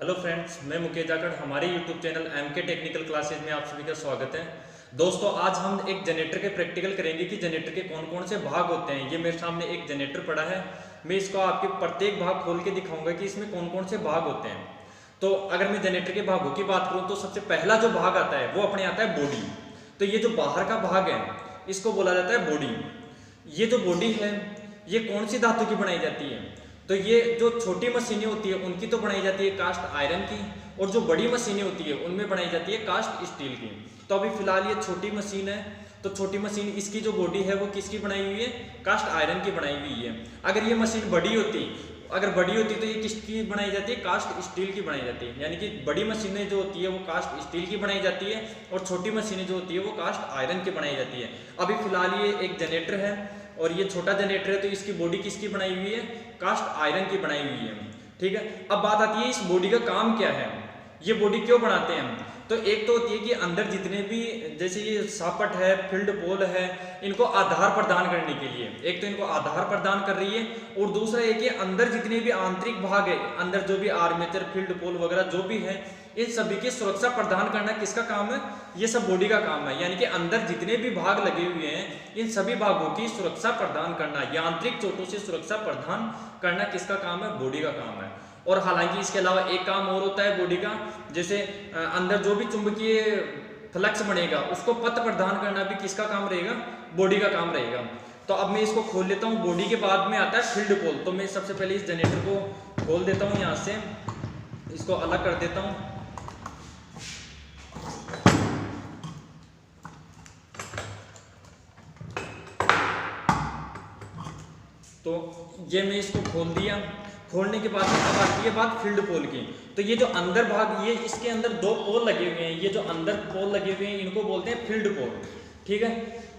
Hello friends, मैं मुकेश जाखड़। हमारे YouTube channel MK technical classes में आप सभी का स्वागत है। दोस्तों, आज हम एक जनरेटर के प्रैक्टिकल करेंगे कि जनरेटर के कौन कौन से भाग होते हैं। ये मेरे सामने एक जनरेटर पड़ा है। मैं इसको आपके प्रत्येक भाग खोल के दिखाऊंगा कि इसमें कौन कौन से भाग होते हैं। तो अगर मैं जनरेटर के भागों की बात करूँ तो सबसे पहला जो भाग आता है वो अपने आता है बॉडी। तो ये जो बाहर का भाग है इसको बोला जाता है बॉडी। ये जो बॉडी है ये कौन सी धातु की बनाई जाती है? तो ये जो छोटी मशीनें होती है उनकी तो बनाई जाती है कास्ट आयरन की, और जो बड़ी मशीनें होती है उनमें बनाई जाती है कास्ट स्टील की। तो अभी फिलहाल ये छोटी मशीन है, तो छोटी मशीन इसकी जो बॉडी है वो किसकी बनाई हुई है? कास्ट आयरन की बनाई हुई है। अगर ये मशीन बड़ी होती तो ये किसकी बनाई जाती है? कास्ट स्टील की बनाई जाती है। यानी कि बड़ी मशीनें जो होती है वो कास्ट स्टील की बनाई जाती है और छोटी मशीनें जो होती है वो कास्ट आयरन की बनाई जाती है। अभी फिलहाल ये एक जनरेटर है और ये छोटा जनरेटर है, तो इसकी बॉडी किसकी बनाई हुई है? कास्ट आयरन की बनाई हुई है। ठीक है, अब बात आती है इस बॉडी का काम क्या है, ये बॉडी क्यों बनाते हैं हम? तो एक तो होती है कि अंदर जितने भी, जैसे ये सापट है, फील्ड पोल है, इनको आधार प्रदान करने के लिए, एक तो इनको आधार प्रदान कर रही है, और दूसरा एक कि अंदर जितने भी आंतरिक भाग है, अंदर जो भी आर्मेचर, फील्ड पोल वगैरह जो भी है, इन सभी की सुरक्षा प्रदान करना किसका काम है? ये सब बॉडी का काम है। यानी कि अंदर जितने भी भाग लगे हुए हैं इन सभी भागों की सुरक्षा प्रदान करना, यांत्रिक चोटों से सुरक्षा प्रदान करना किसका काम है? बॉडी का काम है। और हालांकि इसके अलावा एक काम और होता है बॉडी का, जैसे अंदर जो भी चुंबकीय फ्लक्स बनेगा उसको पथ प्रदान करना भी किसका काम रहेगा? बॉडी का काम रहेगा। तो अब मैं इसको खोल लेता हूँ। बॉडी के बाद में आता है फील्ड पोल। तो मैं सबसे पहले इस जनरेटर को खोल देता हूँ, यहाँ से इसको अलग कर देता हूँ। तो ये मैं इसको खोल दिया। खोलने के बाद अब आती है बात फील्ड पोल की। तो ये जो अंदर भाग, ये इसके अंदर दो पोल लगे हुए हैं, ये जो अंदर पोल लगे हुए हैं इनको बोलते हैं फील्ड पोल। ठीक है,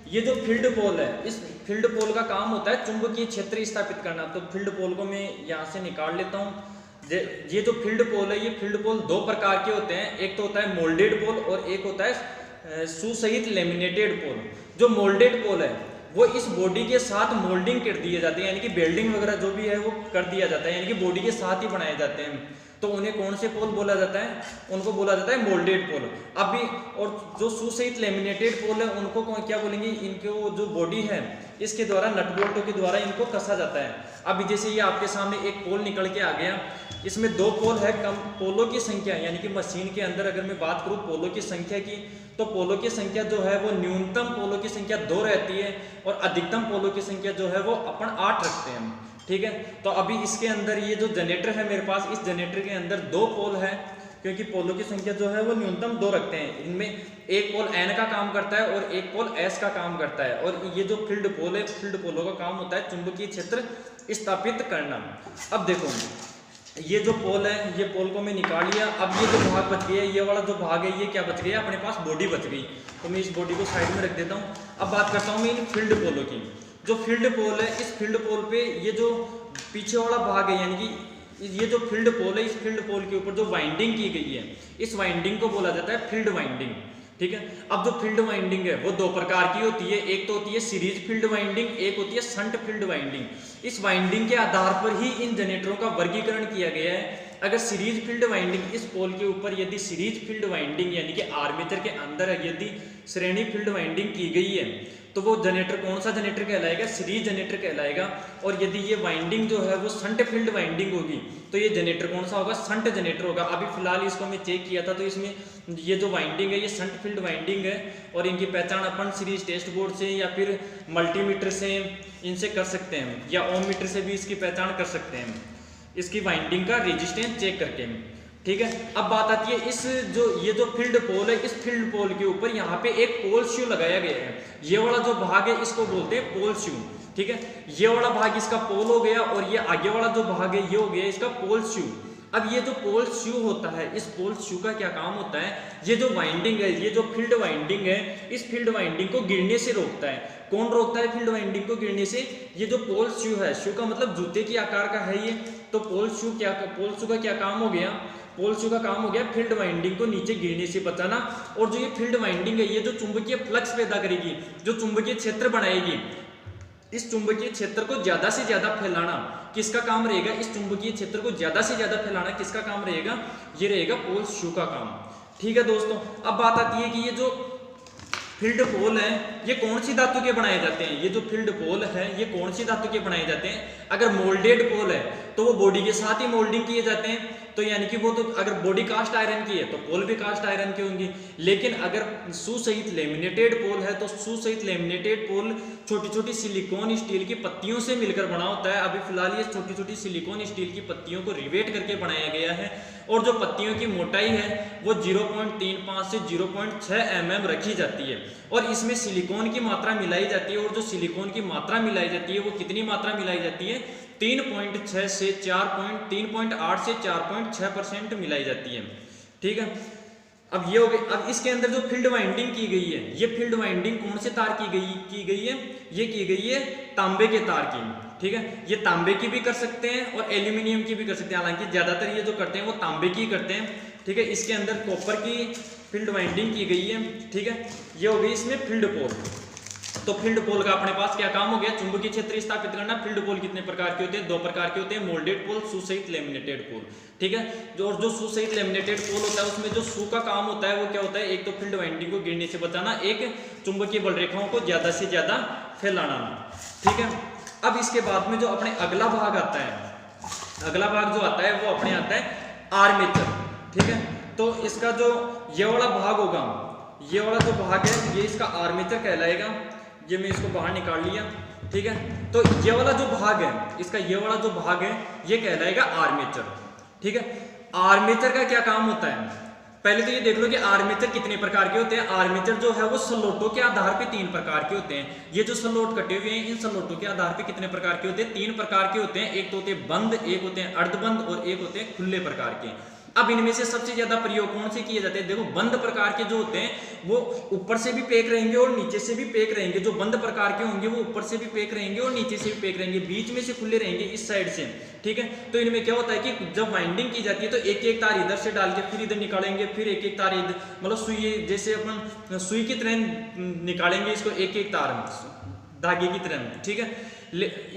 ये जो फील्ड पोल है, इस फील्ड पोल का काम होता है चुंबकीय क्षेत्र स्थापित करना। तो फील्ड पोल को मैं यहाँ से निकाल लेता हूँ। ये जो फील्ड पोल है, ये फील्ड पोल दो प्रकार के होते हैं। एक तो होता है मोल्डेड पोल और एक होता है सुसहित लेमिनेटेड पोल। जो मोल्डेड पोल है वो इस बॉडी के साथ मोल्डिंग कर दिए जाते हैं, यानी कि बेल्डिंग वगैरह जो भी है वो कर दिया जाता है, यानी कि बॉडी के साथ ही बनाए जाते हैं। तो उन्हें कौन से पोल बोला जाता है? उनको बोला जाता है मोल्डेड पोल। अभी और जो सुसहित लेमिनेटेड पोल है उनको क्या बोलेंगे? इनको जो बॉडी है इसके द्वारा नट बोल्टों के द्वारा इनको कसा जाता है। अभी जैसे ये आपके सामने एक पोल निकल के आ गया, इसमें दो पोल है। कम पोलों की संख्या, यानी कि मशीन के अंदर अगर मैं बात करूं पोलों की संख्या की, तो पोलों की संख्या जो है वो न्यूनतम पोलों की संख्या 2 रहती है और अधिकतम पोलों की संख्या जो है वो अपन 8 रखते हैं। ठीक है, तो अभी इसके अंदर ये जो जनरेटर है मेरे पास, इस जनरेटर के अंदर 2 पोल है, क्योंकि पोलों की संख्या जो है वो न्यूनतम 2 रखते हैं। इनमें एक पोल एन का काम करता है और एक पोल एस का काम करता है। और ये जो फील्ड पोल है, फील्ड पोलों का काम होता है चुंबकीय क्षेत्र स्थापित करना। अब देखो, ये जो पोल है, ये पोल को मैं निकाल लिया। अब ये जो भाग बच गया, ये वाला जो भाग है, ये क्या बच गया? अपने पास बॉडी बच गई। तो मैं इस बॉडी को साइड में रख देता हूँ। अब बात करता हूँ मैं इन फील्ड पोलों की। जो फील्ड पोल है, इस फील्ड पोल पे ये जो पीछे वाला भाग है, यानी कि ये जो फील्ड पोल है, इस फील्ड पोल के ऊपर जो वाइंडिंग की गई है, इस वाइंडिंग को बोला जाता है फील्ड वाइंडिंग। ठीक है, अब जो फील्ड वाइंडिंग है वो 2 प्रकार की होती है। एक तो होती है सीरीज फील्ड वाइंडिंग, एक होती है शंट फील्ड वाइंडिंग। इस वाइंडिंग के आधार पर ही इन जनरेटरों का वर्गीकरण किया गया है। अगर सीरीज फील्ड वाइंडिंग, इस पोल के ऊपर यदि सीरीज फील्ड वाइंडिंग यानी कि आर्मेचर के अंदर यदि श्रेणी फील्ड वाइंडिंग की गई है तो वो जनरेटर कौन सा जनरेटर कहलाएगा? सीरीज जनरेटर कहलाएगा। और यदि ये वाइंडिंग जो है वो शंट फील्ड वाइंडिंग होगी तो ये जनरेटर कौन सा होगा? शंट जनरेटर होगा। अभी फिलहाल इसको मैं चेक किया था, तो इसमें ये जो वाइंडिंग है ये शंट फील्ड वाइंडिंग है। और इनकी पहचान अपन सीरीज टेस्ट बोर्ड से या फिर मल्टीमीटर से इनसे कर सकते हैं, या ओम मीटर से भी इसकी पहचान कर सकते हैं, इसकी वाइंडिंग का रेजिस्टेंस चेक करके। ठीक है, अब बात आती है इस ये जो फील्ड पोल है, इस फील्ड पोल के ऊपर यहाँ पे एक पोल शू लगाया गया है। ये वाला जो भाग है इसको बोलते हैं पोल शू। ठीक है, ये वाला भाग इसका पोल हो गया और ये आगे वाला जो भाग है ये हो गया इसका पोल शू। अब ये जो पोल शू होता है, इस पोल शू का क्या काम होता है? ये जो वाइंडिंग है, ये जो फील्ड वाइंडिंग है, इस फील्ड वाइंडिंग को गिरने से रोकता है। कौन रोकता है फील्ड वाइंडिंग को गिरने से? ये जो पोल शू है, शू का मतलब जूते के आकार का है ये। तो पोल शू का क्या काम हो गया? पोल शू का काम हो गया फील्ड वाइंडिंग को नीचे गिरने से बचाना। और जो ये फील्ड वाइंडिंग है, ये जो चुंबकीय फ्लक्स पैदा करेगी, जो चुंबकीय क्षेत्र बनाएगी, इस चुंबकीय क्षेत्र को ज्यादा से ज्यादा फैलाना किसका काम रहेगा? इस चुंबकीय क्षेत्र को ज्यादा से ज्यादा फैलाना किसका काम रहेगा? ये रहेगा पोल शू का काम। ठीक है दोस्तों, अब बात आती है कि ये जो फील्ड पोल है ये कौन सी धातु के बनाए जाते हैं? ये जो फील्ड पोल है ये कौन सी धातु के बनाए जाते हैं? अगर मोल्डेड पोल है तो वो बॉडी के साथ ही मोल्डिंग किए जाते हैं, तो यानी कि वो तो अगर बॉडी कास्ट आयरन की है तो पोल भी कास्ट आयरन की होंगी। लेकिन अगर सू सहित लेमिनेटेड पोल है तो सू सहित लेमिनेटेड पोल छोटी छोटी सिलिकॉन स्टील की पत्तियों से मिलकर बना होता है। अभी फिलहाल ये छोटी छोटी सिलिकॉन स्टील की पत्तियों को रिवेट करके बनाया गया है और जो पत्तियों की मोटाई है वो 0.35 से 0.6 mm रखी जाती है और इसमें सिलिकॉन की मात्रा मिलाई जाती है। और जो सिलिकॉन की मात्रा मिलाई जाती है वो कितनी मात्रा मिलाई जाती है? 3.6 से 3.8 से 4.6% मिलाई जाती है। ठीक है, अब ये हो गई। अब इसके अंदर जो फील्ड वाइंडिंग की गई है ये फील्ड वाइंडिंग कौन से तार की गई है? ये की गई है तांबे के तार की। ठीक है, ये तांबे की भी कर सकते हैं और एल्यूमिनियम की भी कर सकते हैं, हालांकि ज्यादातर ये जो करते हैं वो तांबे की करते हैं। ठीक है, इसके अंदर कॉपर की फील्ड वाइंडिंग की गई है। ठीक है, ये हो गई इसमें फील्ड पोल। तो फील्ड पोल का अपने पास क्या काम हो गया? चुंबकीय क्षेत्र स्थापित करना। फील्ड पोल कितने प्रकार के होते हैं? 2 प्रकार के होते हैं, मोल्डेड पोल, सू सहित लेमिनेटेड पोल। ठीक है, जो सू सहित लेमिनेटेड पोल होता है उसमें जो सू का काम होता है वो क्या होता है? एक तो फील्ड वाइंडिंग को गिरने से बचाना, एक चुंबकीय बल रेखाओं को ज्यादा से ज्यादा फैलाना। ठीक है, अब इसके बाद में जो अपने अगला भाग आता है, अगला भाग जो आता है वो अपने आता है आर्मेचर। ठीक है, तो इसका जो ये वाला भाग होगा, ये वाला जो भाग है ये इसका आर्मेचर कहलाएगा। ये मैं इसको बाहर निकाल लिया। ठीक है, तो ये वाला जो भाग है इसका, ये वाला जो भाग है ये कहलाएगा आर्मेचर। ठीक है, आर्मेचर का क्या काम होता है? पहले तो ये देख लो कि आर्मेचर कितने प्रकार के होते हैं। आर्मेचर जो है वो स्लोटों के आधार पे 3 प्रकार के होते हैं। ये जो स्लोट कटे हुए हैं इन स्लोटों के आधार पे कितने प्रकार के होते हैं? 3 प्रकार के होते हैं। एक तो होते हैं बंद, एक होते हैं अर्धबंद और एक होते हैं खुले प्रकार के। अब इनमें से सबसे ज्यादा प्रयोग कौन से किए जाते हैं? देखो, बंद प्रकार के जो होते हैं वो ऊपर से भी पैक रहेंगे और नीचे से भी पैक रहेंगे। जो बंद प्रकार के होंगे वो ऊपर से भी पैक रहेंगे और नीचे से भी पैक रहेंगे, बीच में से खुले रहेंगे इस साइड से। ठीक है, तो इनमें क्या होता है कि जब वाइंडिंग की जाती है तो एक एक तार इधर से डाल के फिर इधर निकालेंगे, फिर एक एक तार इधर, मतलब सुई, जैसे अपन सुई की तरह निकालेंगे इसको एक एक तार धागे की तरह। ठीक है,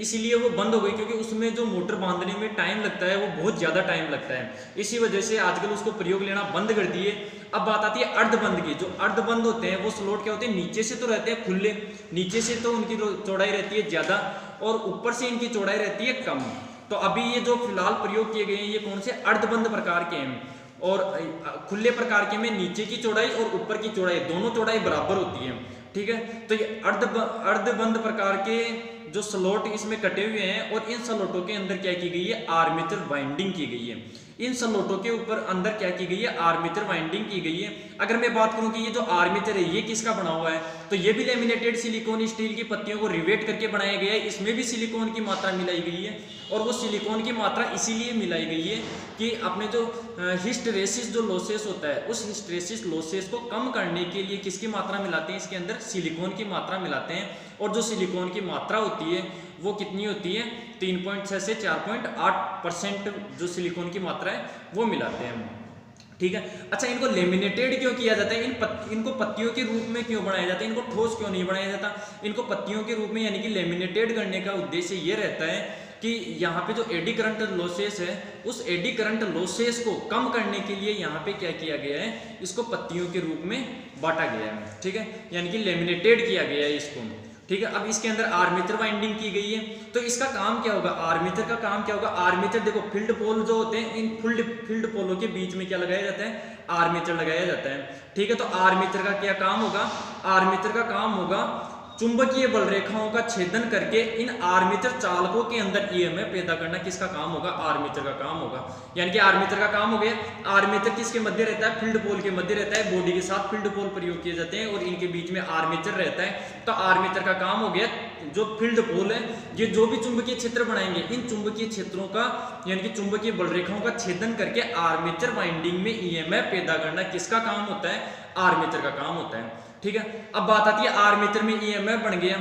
इसीलिए वो बंद हो गई क्योंकि उसमें जो मोटर बांधने में टाइम लगता है वो बहुत ज्यादा टाइम लगता है। इसी वजह से आजकल उसको प्रयोग लेना बंद कर दिए। अब बात आती है अर्धबंद की। जो अर्धबंद होते हैं वो स्लोट क्या होते हैं? नीचे से तो रहते हैं खुले, नीचे से तो उनकी चौड़ाई रहती है ज्यादा और ऊपर से इनकी चौड़ाई रहती है कम। तो अभी ये जो फिलहाल प्रयोग किए गए हैं ये कौन से? अर्धबंद प्रकार के हैं। और खुले प्रकार के में नीचे की चौड़ाई और ऊपर की चौड़ाई दोनों चौड़ाई बराबर होती है। ठीक है, तो ये अर्धबंद प्रकार के जो स्लोट इसमें कटे हुए हैं और इन स्लोटों के अंदर क्या की गई है? आर्मेचर वाइंडिंग की गई है। इन स्लोटों के ऊपर अंदर क्या की गई है? आर्मेचर वाइंडिंग की गई है। अगर मैं बात करूं कि ये जो आर्मेचर है ये किसका बना हुआ है, तो ये भी लेमिनेटेड सिलिकॉन स्टील की पत्तियों को रिवेट करके बनाया गया है। इसमें भी सिलिकॉन की मात्रा मिलाई गई है और वो सिलिकॉन की मात्रा इसीलिए मिलाई गई है कि अपने जो हिस्टेरेसिस जो लॉसेस होता है उस हिस्टेरेसिस लॉसेस को कम करने के लिए किसकी मात्रा मिलाते हैं? इसके अंदर सिलिकॉन की मात्रा मिलाते हैं। और जो सिलिकॉन की मात्रा होती है वो कितनी होती है? 3.6 से 4.8% जो सिलिकॉन की मात्रा है वो मिलाते हैं। ठीक है, अच्छा, इनको लेमिनेटेड क्यों किया जाता है? इनको पत्तियों के रूप में क्यों बनाया जाता है? इनको ठोस क्यों नहीं बनाया जाता? इनको पत्तियों के रूप में यानी कि लेमिनेटेड करने का उद्देश्य ये रहता है कि यहाँ पे जो एडी करंट लॉसेस है उस एडी करंट लॉसेस को कम करने के लिए यहाँ पे क्या किया गया है? इसको पत्तियों के रूप में बांटा गया है। ठीक है, यानी कि लेमिनेटेड किया गया है इसको। ठीक है, अब इसके अंदर आर्मेचर वाइंडिंग की गई है। तो इसका काम क्या होगा? आर्मेचर का काम क्या होगा? आर्मेचर देखो, फील्ड पोल जो होते हैं इन फील्ड पोलों के बीच में क्या लगाया जाता है? आर्मेचर लगाया जाता है। ठीक है, तो आर्मेचर का क्या काम होगा? आर्मेचर का काम होगा चुंबकीय बल रेखाओं का छेदन करके इन आर्मेचर चालकों के अंदर ईएमएफ पैदा करना किसका काम होगा? आर्मेचर का काम होगा। यानी कि आर्मेचर का काम हो गया। आर्मेचर किसके मध्य रहता है? फील्ड पोल के मध्य रहता है। बॉडी के साथ फील्ड पोल प्रयोग किए जाते हैं और इनके बीच में आर्मेचर रहता है। तो आर्मेचर का काम हो गया, जो फील्ड पोल है ये जो भी चुंबकीय क्षेत्र बनाएंगे इन चुंबकीय क्षेत्रों का यानी कि चुंबकीय बल रेखाओं का छेदन करके आर्मेचर वाइंडिंग में ईएमएफ पैदा करना किसका काम होता है? आर्मेचर का काम होता है। ठीक है, अब बात आती है आर्मेचर में ईएमएफ बन गया।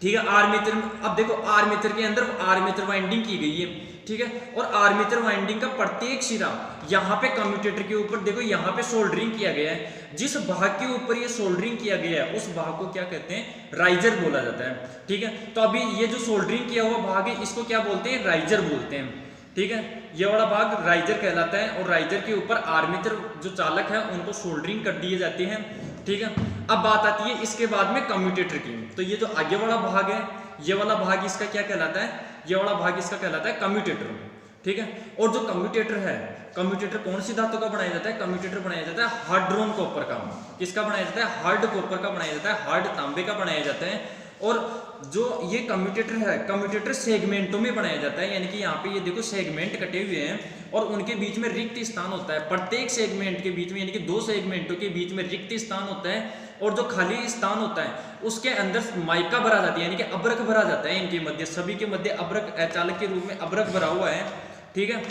ठीक है, आर्मेचर, अब देखो आर्मेचर के अंदर आर्मेचर वाइंडिंग की गई है ठीक है। और आर्मेचर वाइंडिंग का प्रत्येक सिरा यहाँ पे कम्यूटेटर के ऊपर देखो यहाँ पे सोल्डरिंग किया गया है। जिस भाग के ऊपर ये सोल्डरिंग किया गया है उस भाग को क्या कहते हैं, राइजर बोला जाता है, ठीक है। तो अभी ये जो सोल्डरिंग किया हुआ भाग है इसको क्या बोलते हैं, राइजर बोलते हैं, ठीक है। ये वाला भाग राइजर कहलाता है और राइजर के ऊपर आर्मेचर जो चालक है उनको सोल्डरिंग कर दिए जाती है, ठीक है। अब बात आती है इसके बाद में कम्यूटेटर की। तो ये जो आगे वाला भाग है, ये वाला भाग इसका क्या कहलाता है, ये वाला भाग इसका कहलाता है कम्यूटेटर, ठीक है। और जो कम्यूटेटर है, कम्यूटेटर कौन सी धातु का बनाया जाता है, कम्यूटेटर बनाया जाता है हार्ड्रोन कॉपर का। किसका बनाया जाता है, हार्ड कॉपर का बनाया जाता है, हार्ड तांबे का बनाया जाता है। और जो ये कम्यूटेटर है, कम्यूटेटर सेगमेंटों में बनाया जाता है, यानी कि यहाँ पे ये देखो सेगमेंट कटे हुए हैं और उनके बीच में रिक्त स्थान होता है। प्रत्येक सेगमेंट के बीच में, यानी कि 2 सेगमेंटों के बीच में रिक्त स्थान होता है और जो खाली स्थान होता है उसके अंदर माइका भरा जाती है, यानी कि अब्रक भरा जाता है। इनके मध्य, सभी के मध्य अब्रक, चालक के रूप में अब्रक भरा हुआ है, ठीक है।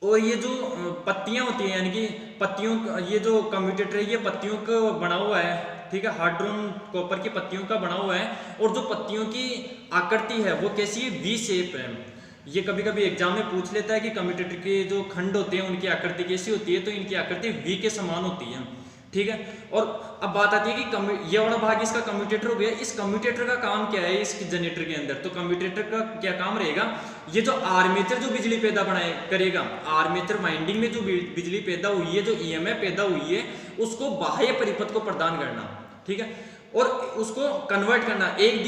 और ये जो पत्तियां होती है, यानी कि पत्तियों, ये जो कम्यूटेटर है ये पत्तियों का बना हुआ है, ठीक है। हार्ड्रोन कॉपर की पत्तियों का बना हुआ है और जो पत्तियों की आकृति है वो कैसी है, वी शेप है। ये कभी कभी एग्जाम में पूछ लेता है कि कम्यूटेटर के जो खंड होते हैं उनकी आकृति कैसी होती है, तो इनकी आकृति वी के समान होती है, ठीक है। और अब बात आती है कि ये वाला भाग इसका कम्यूटेटर हो गया। इस कम्यूटेटर का काम क्या है इस जनरेटर के अंदर, तो कम्यूटेटर का क्या काम रहेगा, ये जो आर्मेचर जो बिजली पैदा बनाए करेगा, आर्मेचर वाइंडिंग में जो बिजली पैदा हुई है, जो ईएमएफ पैदा हुई है, उसको बाह्य परिपथ को प्रदान करना, ठीक है। और उसको कन्वर्ट करना, एक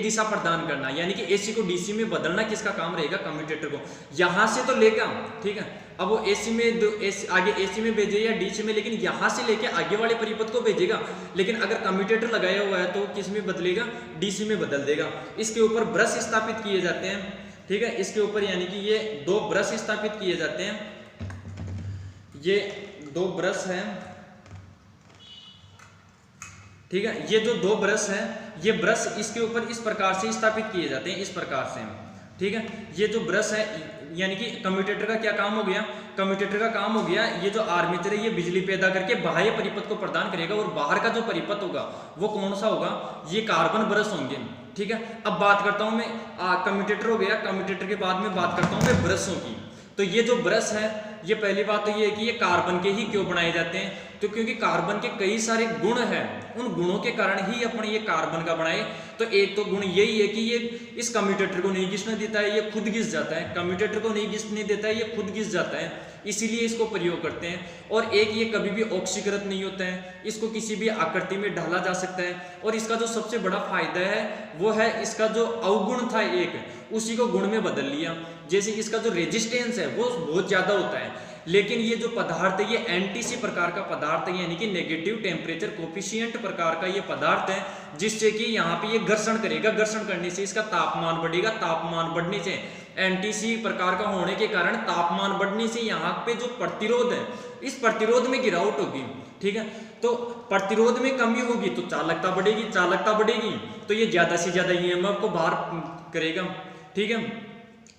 दिशा प्रदान करना, यानी कि एसी को डीसी में बदलना किसका काम रहेगा, कम्यूटेटर को। यहां से तो लेगा, ठीक है। अब वो एसी में आगे एसी में भेजे या डीसी में, लेकिन यहां से लेके आगे वाले परिपथ को भेजेगा। लेकिन अगर कम्यूटेटर लगाया हुआ है तो किस में बदलेगा, डीसी में बदल देगा। इसके ऊपर ब्रश स्थापित किए जाते हैं, ठीक है। इसके ऊपर यानी कि ये 2 ब्रश स्थापित किए जाते हैं, ये 2 ब्रश हैं, ठीक है। ये जो 2 ब्रश हैं, ये ब्रश इसके ऊपर इस प्रकार से स्थापित किए जाते हैं, इस प्रकार से, ठीक है। ये जो ब्रश है, यानी कि कम्यूटेटर का क्या काम हो गया, कम्यूटेटर का काम हो गया, ये जो आर्मेचर है ये बिजली पैदा करके बाह्य परिपथ को प्रदान करेगा और बाहर का जो परिपथ होगा वो कौन सा होगा, ये कार्बन ब्रश होंगे, ठीक है। अब बात करता हूं मैं, कम्यूटेटर हो गया, कम्यूटेटर के बाद में बात करता हूं मैं ब्रशों की। तो ये जो ब्रश है, ये पहली बात तो ये है कि ये कार्बन के ही क्यों बनाए जाते हैं, तो क्योंकि कार्बन के कई सारे गुण हैं, उन गुणों के कारण ही अपने ये कार्बन का बनाए। तो एक तो गुण यही है कि ये इस कम्यूटेटर को नहीं घिसने देता है, ये खुद घिस जाता है, कम्यूटेटर को नहीं घिसने देता है, ये खुद घिस जाता है, इसीलिए इसको प्रयोग करते हैं। और एक ये कभी भी ऑक्सीकृत नहीं होता है, इसको किसी भी आकृति में ढाला जा सकता है। और इसका जो सबसे बड़ा फायदा है वो है इसका जो अवगुण था एक, उसी को गुण में बदल लिया। जैसे इसका जो रेजिस्टेंस है वो बहुत ज्यादा होता है, लेकिन ये जो पदार्थ है ये एंटीसी प्रकार का पदार्थ है, यानी कि नेगेटिव टेम्परेचर कोफिशिएंट प्रकार का ये पदार्थ है, जिससे कि यहाँ पे ये घर्षण करेगा, घर्षण करने से इसका तापमान बढ़ेगा, तापमान बढ़ने से एंटीसी प्रकार का होने के कारण तापमान बढ़ने से यहाँ पे जो प्रतिरोध है इस प्रतिरोध में गिरावट होगी, ठीक है। तो प्रतिरोध में कमी होगी तो चालकता बढ़ेगी, चालकता बढ़ेगी तो ये ज्यादा से ज्यादा ईएमएफ को बाहर करेगा, ठीक है।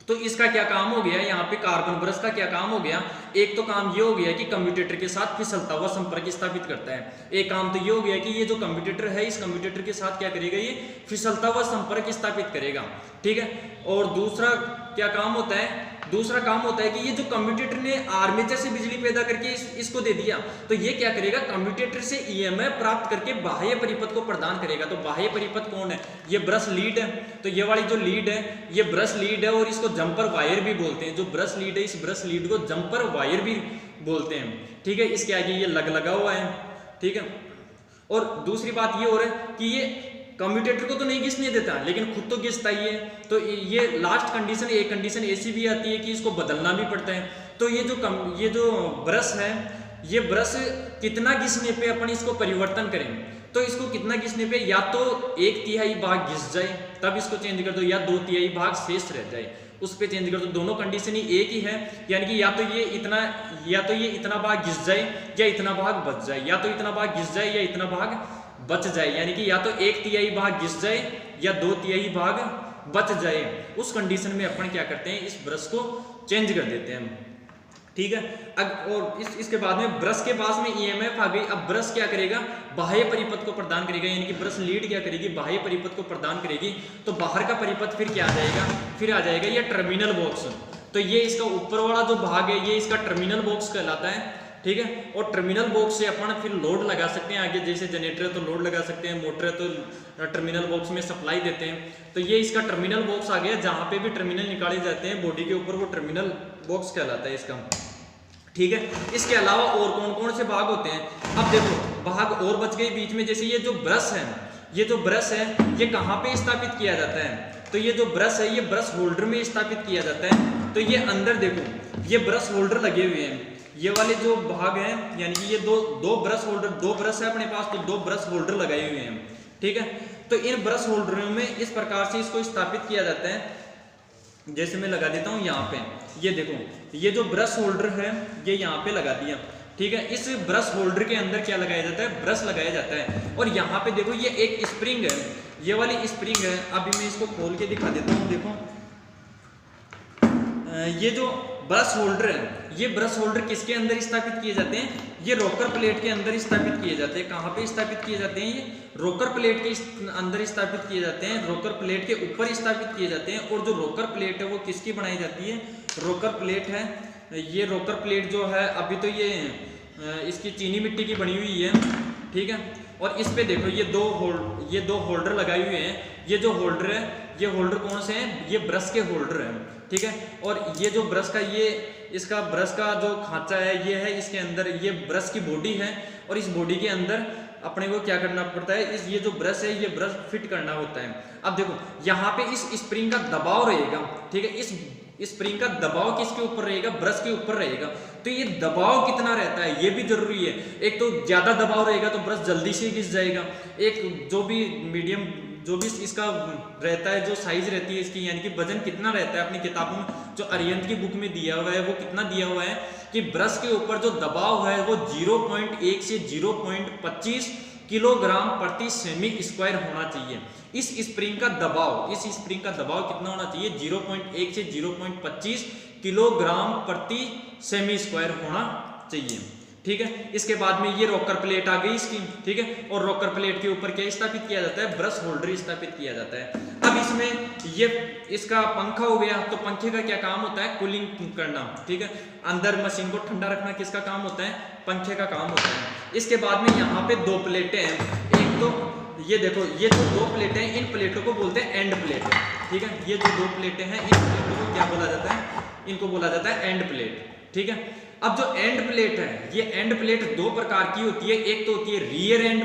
तो इसका क्या काम हो गया, यहाँ पे कार्बन ब्रश का क्या काम हो गया, एक तो काम ये हो गया कि कम्यूटेटर के साथ फिसलता हुआ संपर्क स्थापित करता है। एक काम तो ये हो गया कि ये जो कम्यूटेटर है इस कम्यूटेटर के साथ क्या करेगा, ये फिसलता हुआ संपर्क स्थापित करेगा, ठीक है। और दूसरा क्या काम होता है, दूसरा काम होता है कि ये जो कम्यूटेटर ने आर्मेचर से बिजली पैदा करके इसको दे दिया, तो ये क्या करेगा, कम्यूटेटर से ईएमएफ प्राप्त करके बाह्य परिपथ को प्रदान करेगा। तो बाह्य परिपथ कौन है, ये ब्रश लीड है। तो ये वाली जो लीड है ये ब्रश लीड है और इसको जंपर वायर भी बोलते हैं। जो ब्रश लीड है इस ब्रश लीड को जंपर वायर भी बोलते हैं, ठीक है। इसके आगे ये लगा हुआ है, ठीक है। और दूसरी बात ये हो रहा है कि ये कम्यूटेटर को तो नहीं घिसने देता लेकिन खुद तो घिसता ही है। तो ये लास्ट कंडीशन, एक कंडीशन ऐसी भी आती है कि इसको बदलना भी पड़ता है। तो ये जो ब्रश है, ये ब्रश कितना घिसने पे अपन इसको परिवर्तन करें, तो इसको कितना घिसने पे या तो 1/3 भाग घिस जाए तब इसको चेंज कर दो, या 2/3 भाग शेष रह जाए उस पे चेंज कर दो। दोनों कंडीशन ही एक ही है, यानी कि या तो ये इतना भाग घिस जाए या इतना भाग बच जाए, या तो इतना भाग घिस जाए या इतना भाग बच जाए, यानी कि या तो 1/3 भाग घिस जाए या 2/3 भाग बच जाए। उस कंडीशन में अपन क्या करते हैं, इस ब्रश को चेंज कर देते हैं, ठीक है। और इसके बाद में ब्रश के पास में ईएमएफ आ गई। अब ब्रश क्या करेगा, बाह्य परिपथ को प्रदान करेगा, यानी कि ब्रश लीड क्या करेगी, बाह्य परिपथ को प्रदान करेगी। तो बाहर का परिपथ फिर क्या आ जाएगा, फिर आ जाएगा ये टर्मिनल बॉक्स। तो ये इसका ऊपर वाला जो भाग है ये इसका टर्मिनल बॉक्स कहलाता है, ठीक है। और टर्मिनल बॉक्स से अपन फिर लोड लगा सकते हैं आगे, जैसे जनरेटर है तो लोड लगा सकते हैं, मोटर है तो टर्मिनल बॉक्स में सप्लाई देते हैं। तो ये इसका टर्मिनल बॉक्स आ गया, जहां पे भी टर्मिनल निकाले जाते हैं बॉडी के ऊपर, वो टर्मिनल बॉक्स कहलाता है इसका, ठीक है। इसके अलावा और कौन कौन से भाग होते हैं, अब देखो भाग और बच गए बीच में। जैसे ये जो ब्रश है, ये जो ब्रश है ये कहाँ पे स्थापित किया जाता है, तो ये जो ब्रश है ये ब्रश होल्डर में स्थापित किया जाता है। तो ये अंदर देखो ये ब्रश होल्डर लगे हुए हैं, ये वाले जो भाग हैं, यानी कि ये दो ब्रश होल्डर, दो ब्रश है अपने पास तो दो ब्रश होल्डर लगाए हुए हैं, ठीक है। तो इन ब्रश होल्डरों में इस प्रकार से इसको स्थापित किया जाता है। जैसे मैं लगा देता हूँ यहाँ पे, ये देखो ये जो ब्रश होल्डर है ये यहाँ पे लगा दिया, ठीक है। इस ब्रश होल्डर के अंदर क्या लगाया जाता है, ब्रश लगाया जाता है। और यहाँ पे देखो ये एक स्प्रिंग है, ये वाली स्प्रिंग है। अभी मैं इसको खोल के दिखा देता हूँ, देखो ये जो ब्रश होल्डर है, ये ब्रश होल्डर किसके अंदर स्थापित किए जाते हैं, ये रोकर प्लेट के अंदर स्थापित किए जाते हैं। कहाँ पे स्थापित किए जाते हैं, ये रोकर प्लेट के अंदर स्थापित किए जाते हैं, रोकर प्लेट के ऊपर स्थापित किए जाते हैं। और जो रोकर प्लेट है वो किसकी बनाई जाती है, रोकर प्लेट है। ये रोकर प्लेट जो है अभी तो ये इसकी चीनी मिट्टी की बनी हुई है, ठीक है। और इस पे देखो ये दो होल्डर लगाए हुए हैं। ये जो होल्डर है ये होल्डर कौन से हैं, ये ब्रश के होल्डर हैं, ठीक है। और ये जो ब्रश का ये इसका ब्रश का जो खांचा है ये है, इसके अंदर ये ब्रश की बॉडी है। और इस बॉडी के अंदर अपने को क्या करना पड़ता है, ये जो ब्रश है ये ब्रश फिट करना होता है। अब देखो यहाँ पे इस स्प्रिंग का दबाव रहेगा, ठीक है। इस स्प्रिंग का दबाव किसके ऊपर रहेगा, ब्रश के ऊपर रहेगा। तो ये दबाव कितना रहता है ये भी जरूरी है। एक तो ज्यादा दबाव रहेगा तो ब्रश जल्दी से घिस जाएगा। एक जो भी मीडियम जो भी इसका रहता है, जो साइज रहती है इसकी, यानी कि वजन कितना रहता है, अपनी किताबों में जो अरिहंत की बुक में दिया हुआ है वो कितना दिया हुआ है कि ब्रश के ऊपर जो दबाव है वो 0.1 से 0.25 किलोग्राम प्रति सेमी स्क्वायर होना चाहिए। इस स्प्रिंग का दबाव कितना होना चाहिए, 0.1 से 0.25 किलोग्राम प्रति सेमी स्क्वायर होना चाहिए, ठीक है। इसके बाद में ये रोकर प्लेट आ गई इसकी, ठीक है। और रोकर प्लेट के ऊपर क्या स्थापित किया जाता है, ब्रश होल्डर स्थापित किया जाता है। अब इसमें ये इसका पंखा हो गया, तो पंखे का क्या काम होता है, कूलिंग करना, ठीक है। अंदर मशीन को ठंडा रखना किसका काम होता है, पंखे का काम होता है। इसके बाद में यहाँ पे दो प्लेटें हैं, एक तो ये देखो ये जो दो प्लेटें हैं, इन प्लेटों को बोलते हैं एंड प्लेट, ठीक है। ये जो दो प्लेटें हैं इन प्लेटों को क्या बोला जाता है, इनको बोला जाता है एंड प्लेट, ठीक है। अब जो एंड प्लेट है, ये एंड प्लेट दो प्रकार की होती है, एक तो होती है रियर एंड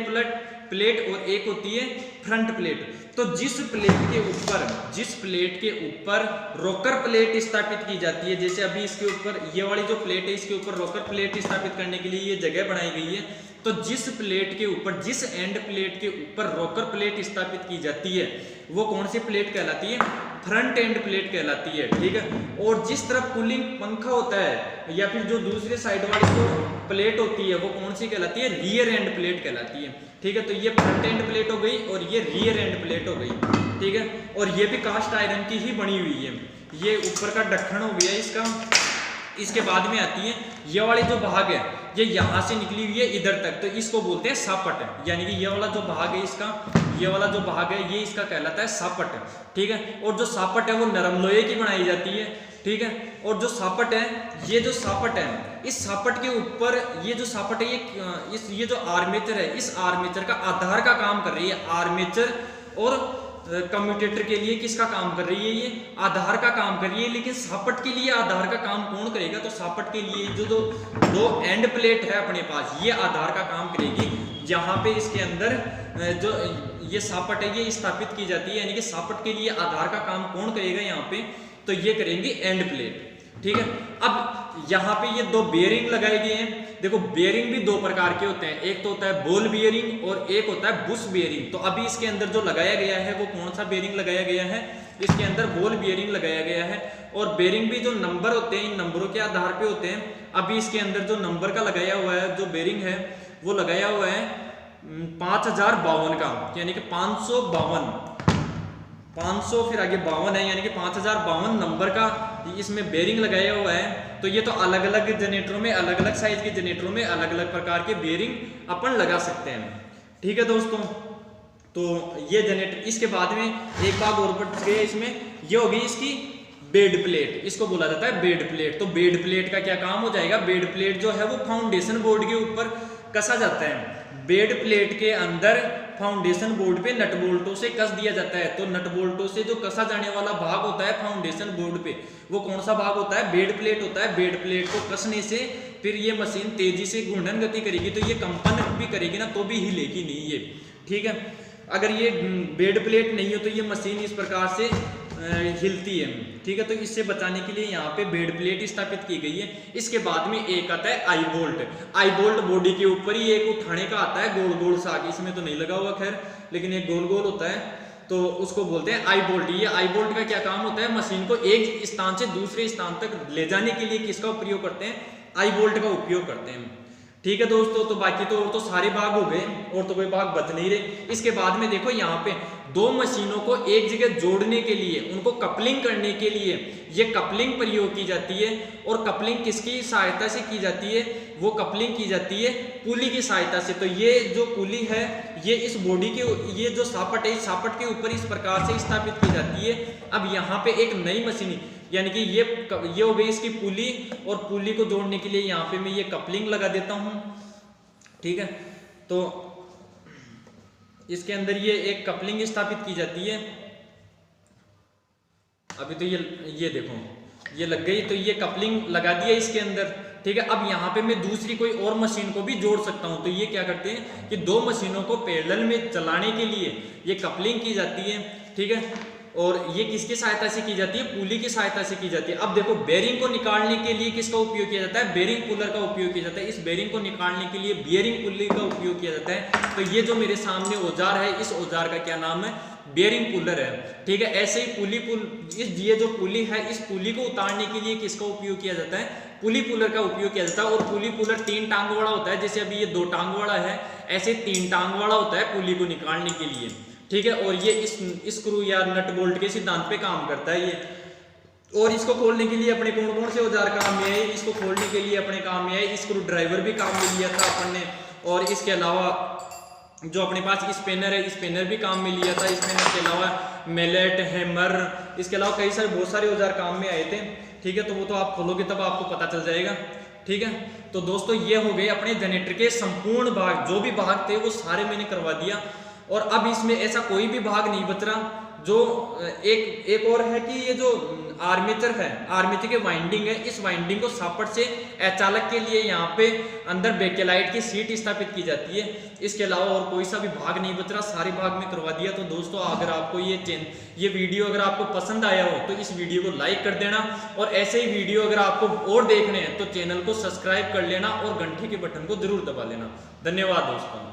प्लेट और एक होती है फ्रंट प्लेट। तो जिस प्लेट के ऊपर रोकर प्लेट स्थापित की जाती है, जैसे अभी इसके ऊपर ये वाली जो प्लेट है इसके ऊपर रोकर प्लेट स्थापित करने के लिए ये जगह बनाई गई है। तो जिस प्लेट के ऊपर, जिस एंड प्लेट के ऊपर रोकर प्लेट स्थापित की जाती है वो कौन सी प्लेट कहलाती है, फ्रंट एंड प्लेट कहलाती है, ठीक है। और जिस तरफ कूलिंग पंखा होता है या फिर जो दूसरे साइड वाली जो प्लेट होती है वो कौन सी कहलाती है, रियर एंड प्लेट कहलाती है, ठीक है। तो ये फ्रंट एंड प्लेट हो गई और ये रियर एंड प्लेट हो गई, ठीक है। और ये भी कास्ट आयरन की ही बनी हुई है। ये ऊपर का ढक्कन हो गया इसका। इसके बाद में आती है ये वाली जो भाग है, ये यहाँ से निकली हुई है इधर तक, तो इसको बोलते हैं सापट, यानी कि ये वाला जो भाग है इसका, ये वाला जो भाग है ये इसका कहलाता है सापट, ठीक है। और जो सापट है वो नरम लोहे की बनाई जाती है, ठीक है। और जो सापट है, ये जो सापट है, इस सापट के ऊपर ये जो सापट है ये जो आर्मेचर है, इस आर्मेचर का आधार का काम कर रही है। आर्मेचर और कम्यूटेटर के लिए किसका काम कर रही है, ये आधार का काम कर रही है। लेकिन सापट के लिए आधार का काम कौन करेगा, तो सापट के लिए जो दो एंड प्लेट है अपने पास, ये आधार का काम करेगी। जहां पे इसके अंदर जो ये सापट है ये स्थापित की जाती है, यानी कि सापट के लिए आधार का काम कौन करेगा यहाँ पे, तो ये करेंगे एंड प्लेट, ठीक है। अब यहाँ पे ये दो बेयरिंग लगाए गए हैं। देखो बेयरिंग भी दो प्रकार के होते हैं, एक तो होता है बॉल बेयरिंग और एक होता है बुश बेयरिंग। तो अभी इसके अंदर जो लगाया गया है वो कौन सा बेयरिंग लगाया गया है, इसके अंदर बॉल बेयरिंग लगाया गया है। और बेयरिंग भी जो नंबर होते हैं इन नंबरों के आधार पे होते हैं। अभी इसके अंदर जो नंबर का लगाया हुआ है, जो बेयरिंग है वो लगाया हुआ है 5052 का, यानी कि 552, 500 फिर आगे 52 है, यानी कि 5052 नंबर का इसमें बेरिंग लगाया हुआ है। तो ये तो अलग अलग जनरेटरों में, अलग अलग साइज के जनरेटरों में अलग अलग प्रकार के बेरिंग अपन लगा सकते हैं। ठीक है दोस्तों, तो ये जनरेटर, इसके बाद में एक बात और बढ़ गई इसमें, ये हो गई इसकी बेड प्लेट, इसको बोला जाता है बेड प्लेट। तो बेड प्लेट का क्या काम हो जाएगा, बेड प्लेट जो है वो फाउंडेशन बोर्ड के ऊपर कसा जाता है। बेड प्लेट के अंदर फाउंडेशन बोर्ड पे नट बोल्टों से कस दिया जाता है। तो नट बोल्टों से जो कसा जाने वाला भाग होता है फाउंडेशन बोर्ड पे, वो कौन सा भाग होता है, बेड प्लेट होता है। बेड प्लेट को कसने से फिर ये मशीन तेजी से घूर्णन गति करेगी, तो ये कंपन भी करेगी ना, तो भी हिलेगी नहीं ये। ठीक है, अगर ये बेड प्लेट नहीं हो तो ये मशीन इस प्रकार से हिलती है। ठीक है, तो इससे बचाने के लिए यहाँ पे बेड प्लेट स्थापित की गई है। इसके बाद में एक आता है आई बोल्ट। आई बोल्ट बॉडी के ऊपर ही एक उठाने का आता है, गोल गोल सा, इसमें तो नहीं लगा हुआ खैर, लेकिन एक गोल गोल होता है, तो उसको बोलते हैं आई बोल्ट। ये आई बोल्ट का क्या काम होता है, मशीन को एक स्थान से दूसरे स्थान तक ले जाने के लिए किसका उपयोग करते हैं, आई बोल्ट का उपयोग करते हैं। ठीक है दोस्तों, तो बाकी तो और तो सारे भाग हो गए, और तो कोई भाग बच नहीं रहे। इसके बाद में देखो यहाँ पे दो मशीनों को एक जगह जोड़ने के लिए, उनको कपलिंग करने के लिए ये कपलिंग प्रयोग की जाती है। और कपलिंग किसकी सहायता से की जाती है, वो कपलिंग की जाती है पुली की सहायता से। तो ये जो पुली है ये इस बॉडी के, ये जो सापट है, इस सापट के ऊपर इस प्रकार से स्थापित की जाती है। अब यहाँ पे एक नई मशीन, यानी कि ये हो गई इसकी पुली, और पुली को जोड़ने के लिए यहाँ पे मैं ये कपलिंग लगा देता हूँ। ठीक है, तो इसके अंदर ये एक कपलिंग स्थापित की जाती है। अभी तो ये देखो ये लग गई, तो ये कपलिंग लगा दिया इसके अंदर। ठीक है, अब यहाँ पे मैं दूसरी कोई और मशीन को भी जोड़ सकता हूँ। तो ये क्या करते हैं कि दो मशीनों को पैरेलल में चलाने के लिए ये कपलिंग की जाती है। ठीक है, और ये किसकी सहायता से की जाती है, पुली की सहायता से की जाती है। अब देखो बेरिंग को निकालने के लिए किसका उपयोग किया जाता है, बेरिंग पुलर का उपयोग किया जाता है। इस बेरिंग को निकालने के लिए बेरिंग पुली का उपयोग किया जाता है। तो ये जो मेरे सामने औजार है, इस औजार का क्या नाम है, बेरिंग पुलर है। ठीक है, ऐसे ही ये जो पुली है, इस पुली को उतारने के लिए किसका उपयोग किया जाता है, पुली पुलर का उपयोग किया जाता है। और पुली पुलर 3 टांग वाला होता है, जैसे अभी ये 2 टांग वाला है, ऐसे 3 टांग वाला होता है पुली को निकालने के लिए। ठीक है, और ये इस स्क्रू या नट बोल्ट के सिद्धांत पे काम करता है ये। और इसको खोलने के लिए अपने कौन कौन से औजार काम में आए, इसको खोलने के लिए अपने काम में आए, स्क्रू ड्राइवर भी काम में लिया था अपन ने। और इसके अलावा जो अपने पास स्पेनर है, स्पेनर भी काम में लिया था। स्पेनर के अलावा मेलेट, हैमर, इसके अलावा कई सारे बहुत सारे औजार काम में आए थे। ठीक है, तो वो तो आप खोलोगे तब आपको पता चल जाएगा। ठीक है, तो दोस्तों ये हो गए अपने जनरेटर के संपूर्ण भाग, जो भी भाग थे वो सारे मैंने करवा दिया। और अब इसमें ऐसा कोई भी भाग नहीं बच रहा। जो एक और है कि ये जो आर्मेचर है, आर्मेचर के वाइंडिंग है, इस वाइंडिंग को सापट से अचालक के लिए यहाँ पे अंदर बेकेलाइट की सीट स्थापित की जाती है। इसके अलावा और कोई सा भी भाग नहीं बच रहा, सारे भाग में करवा दिया। तो दोस्तों अगर आपको ये वीडियो अगर आपको पसंद आया हो तो इस वीडियो को लाइक कर देना, और ऐसे ही वीडियो अगर आपको और देखने हैं तो चैनल को सब्सक्राइब कर लेना और घंटी के बटन को जरूर दबा लेना। धन्यवाद दोस्तों।